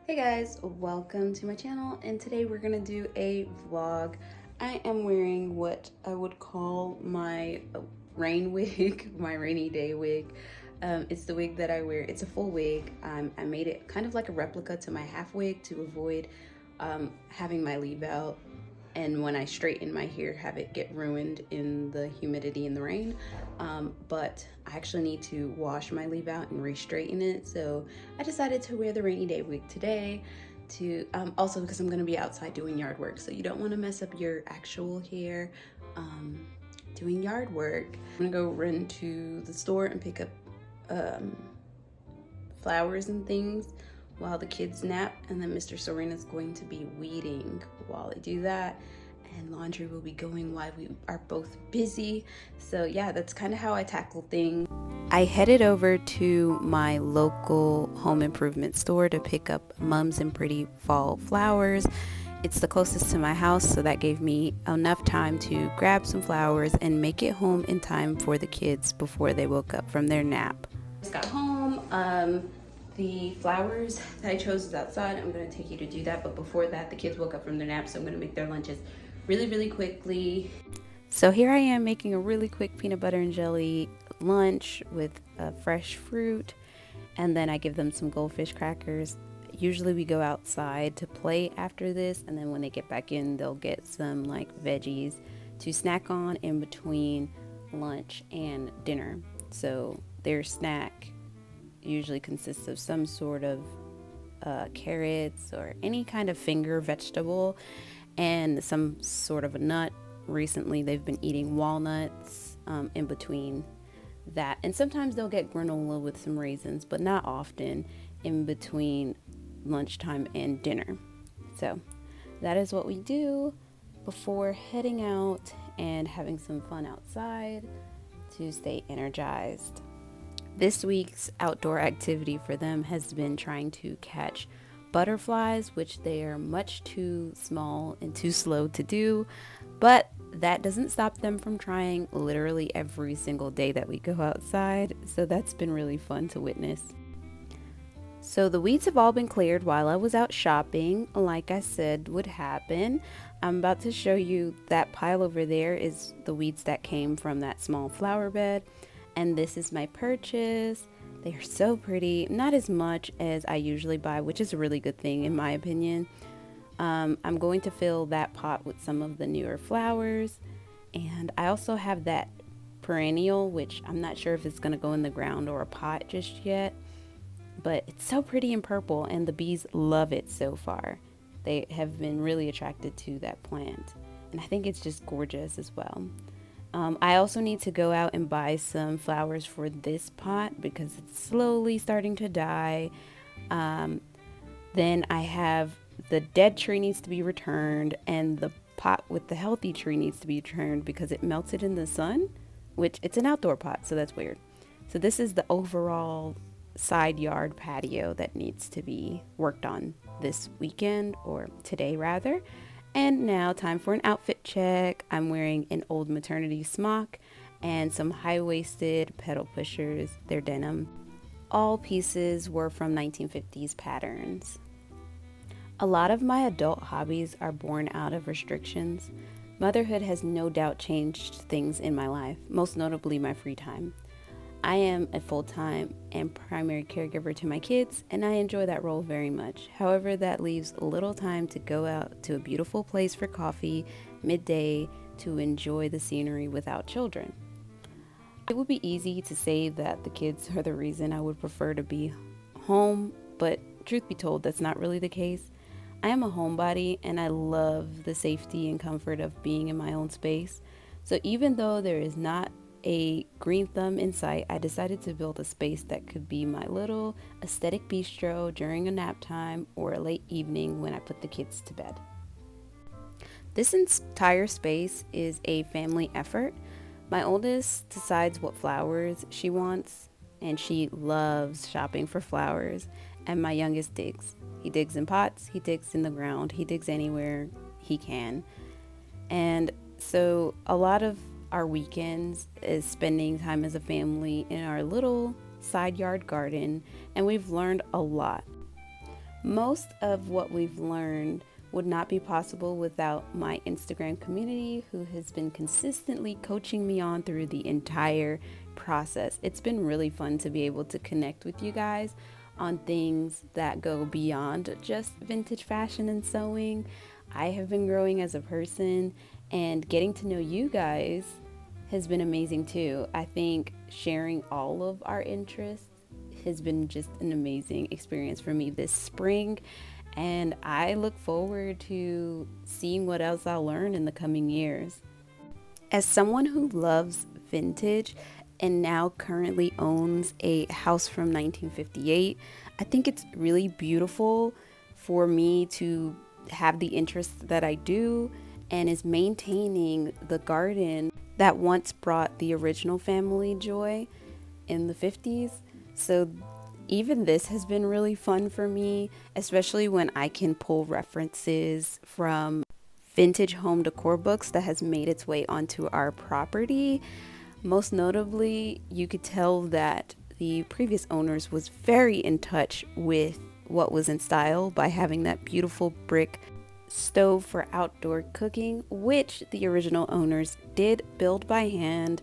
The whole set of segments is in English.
Hey guys, welcome to my channel, and today we're gonna do a vlog. I am wearing what I would call my rain wig, my rainy day wig. It's the wig that I wear. It's a full wig. I made it kind of like a replica to my half wig to avoid having my leave out, and when I straighten my hair, have it get ruined in the humidity and the rain. But I actually need to wash my leave out and re-straighten it, so I decided to wear the rainy day wig today to also because I'm going to be outside doing yard work, so you don't want to mess up your actual hair doing yard work. I'm gonna go run to the store and pick up flowers and things while the kids nap, and then Mr. SewRena is going to be weeding while I do that, and laundry will be going while we are both busy. So yeah, that's kind of how I tackle things. I headed over to my local home improvement store to pick up Mums and Pretty fall flowers. It's the closest to my house, so that gave me enough time to grab some flowers and make it home in time for the kids before they woke up from their nap. Just got home. The flowers that I chose is outside. I'm going to take you to do that, but before that, the kids woke up from their nap, so I'm going to make their lunches really quickly. So here I am making a really quick peanut butter and jelly lunch with fresh fruit, and then I give them some goldfish crackers. Usually we go outside to play after this, and then when they get back in, they'll get some like veggies to snack on in between lunch and dinner. So their snack usually consists of some sort of carrots or any kind of finger vegetable and some sort of a nut. Recently they've been eating walnuts in between that, and sometimes they'll get granola with some raisins, but not often in between lunchtime and dinner. So that is what we do before heading out and having some fun outside to stay energized. This week's outdoor activity for them has been trying to catch butterflies, which they are much too small and too slow to do, but that doesn't stop them from trying literally every single day that we go outside, so that's been really fun to witness. So the weeds have all been cleared while I was out shopping, like I said would happen. I'm about to show you that pile over there is the weeds that came from that small flower bed. And this is my purchase. They are so pretty, not as much as I usually buy, which is a really good thing in my opinion. I'm going to fill that pot with some of the newer flowers, and I also have that perennial, which I'm not sure if it's going to go in the ground or a pot just yet, but it's so pretty and purple, and the bees love it so far. They have been really attracted to that plant, and I think it's just gorgeous as well. I also need to go out and buy some flowers for this pot because it's slowly starting to die. Then I have the dead tree needs to be returned, and the pot with the healthy tree needs to be returned because it melted in the sun, which it's an outdoor pot, so that's weird. So this is the overall side yard patio that needs to be worked on this weekend, or today rather. And now time for an outfit check. I'm wearing an old maternity smock and some high-waisted pedal pushers. They're denim. All pieces were from 1950s patterns. A lot of my adult hobbies are born out of restrictions. Motherhood has no doubt changed things in my life, most notably my free time. I am a full-time and primary caregiver to my kids, and I enjoy that role very much. However, that leaves little time to go out to a beautiful place for coffee midday to enjoy the scenery without children. It would be easy to say that the kids are the reason I would prefer to be home, but truth be told, that's not really the case. I am a homebody, and I love the safety and comfort of being in my own space. So even though there is not a green thumb in sight, I decided to build a space that could be my little aesthetic bistro during a nap time or a late evening when I put the kids to bed. This entire space is a family effort. My oldest decides what flowers she wants, and she loves shopping for flowers, and my youngest digs. He digs in pots, he digs in the ground, he digs anywhere he can. And so a lot of our weekends is spending time as a family in our little side yard garden, and we've learned a lot. Most of what we've learned would not be possible without my Instagram community, who has been consistently coaching me on through the entire process. It's been really fun to be able to connect with you guys on things that go beyond just vintage fashion and sewing. I have been growing as a person, and getting to know you guys has been amazing too. I think sharing all of our interests has been just an amazing experience for me this spring, and I look forward to seeing what else I'll learn in the coming years. As someone who loves vintage and now currently owns a house from 1958, I think it's really beautiful for me to have the interests that I do, and is maintaining the garden that once brought the original family joy in the 50s. So even this has been really fun for me, especially when I can pull references from vintage home decor books that has made its way onto our property. Most notably, you could tell that the previous owners was very in touch with what was in style by having that beautiful brick stove for outdoor cooking, which the original owners did build by hand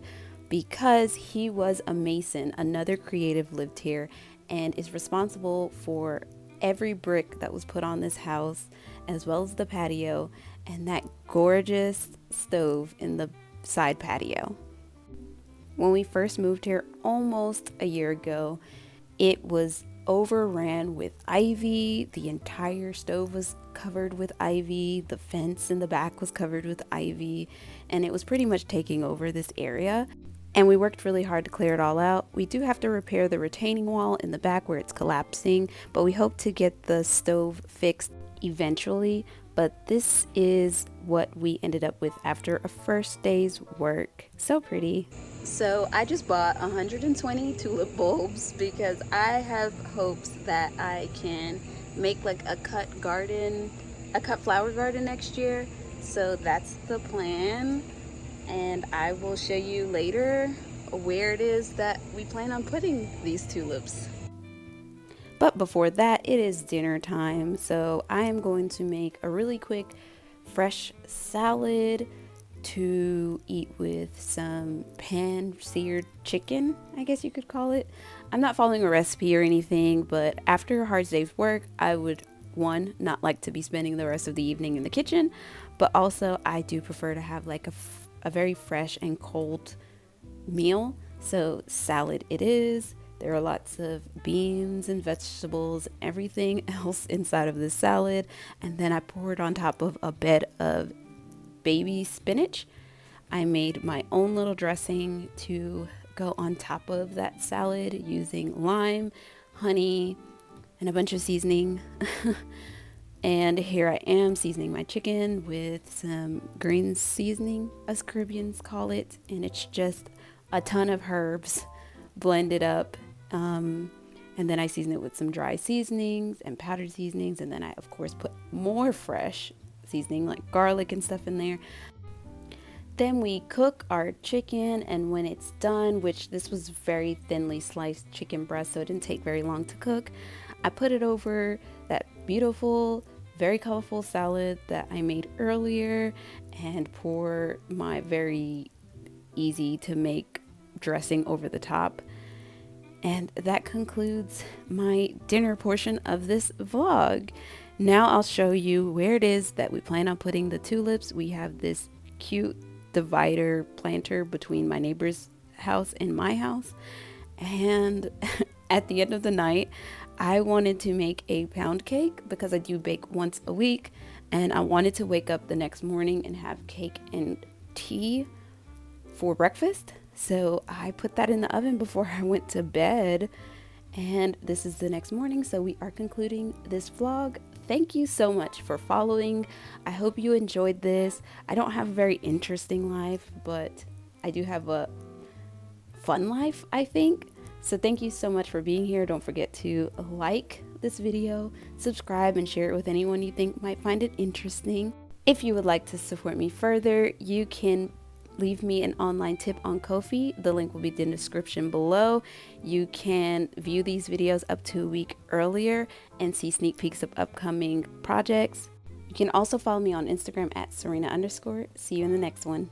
because he was a mason. Another creative lived here and is responsible for every brick that was put on this house, as well as the patio and that gorgeous stove in the side patio. When we first moved here almost a year ago, it was overran with ivy. The entire stove was covered with ivy. The fence in the back was covered with ivy, and it was pretty much taking over this area. And we worked really hard to clear it all out. We do have to repair the retaining wall in the back where it's collapsing, but we hope to get the stove fixed eventually. But this is what we ended up with after a first day's work. So pretty. So I just bought 120 tulip bulbs because I have hopes that I can make like a cut flower garden next year. So that's the plan. And I will show you later where it is that we plan on putting these tulips. But before that, it is dinner time. So I am going to make a really quick fresh salad to eat with some pan-seared chicken, I guess you could call it. I'm not following a recipe or anything, but after a hard day's work, I would, one, not like to be spending the rest of the evening in the kitchen, but also I do prefer to have like a very fresh and cold meal. So salad it is. There are lots of beans and vegetables, everything else inside of this salad. And then I poured on top of a bed of baby spinach. I made my own little dressing to go on top of that salad using lime, honey, and a bunch of seasoning. And here I am seasoning my chicken with some green seasoning, us Caribbeans call it. And it's just a ton of herbs blended up. And then I season it with some dry seasonings and powdered seasonings. And then I, of course, put more fresh seasoning like garlic and stuff in there. Then we cook our chicken, and when it's done, which this was very thinly sliced chicken breast, so it didn't take very long to cook, I put it over that beautiful, very colorful salad that I made earlier and pour my very easy to make dressing over the top. And that concludes my dinner portion of this vlog. Now I'll show you where it is that we plan on putting the tulips. We have this cute divider planter between my neighbor's house and my house. And at the end of the night, I wanted to make a pound cake because I do bake once a week. And I wanted to wake up the next morning and have cake and tea for breakfast. So I put that in the oven before I went to bed, and this is the next morning. So we are concluding this vlog. Thank you so much for following. I hope you enjoyed this. I don't have a very interesting life, but I do have a fun life, I think. So thank you so much for being here. Don't forget to like this video, subscribe, and share it with anyone you think might find it interesting. If you would like to support me further, you can leave me an online tip on Ko-fi. The link will be in the description below. You can view these videos up to a week earlier and see sneak peeks of upcoming projects. You can also follow me on Instagram at SewRena_. See you in the next one.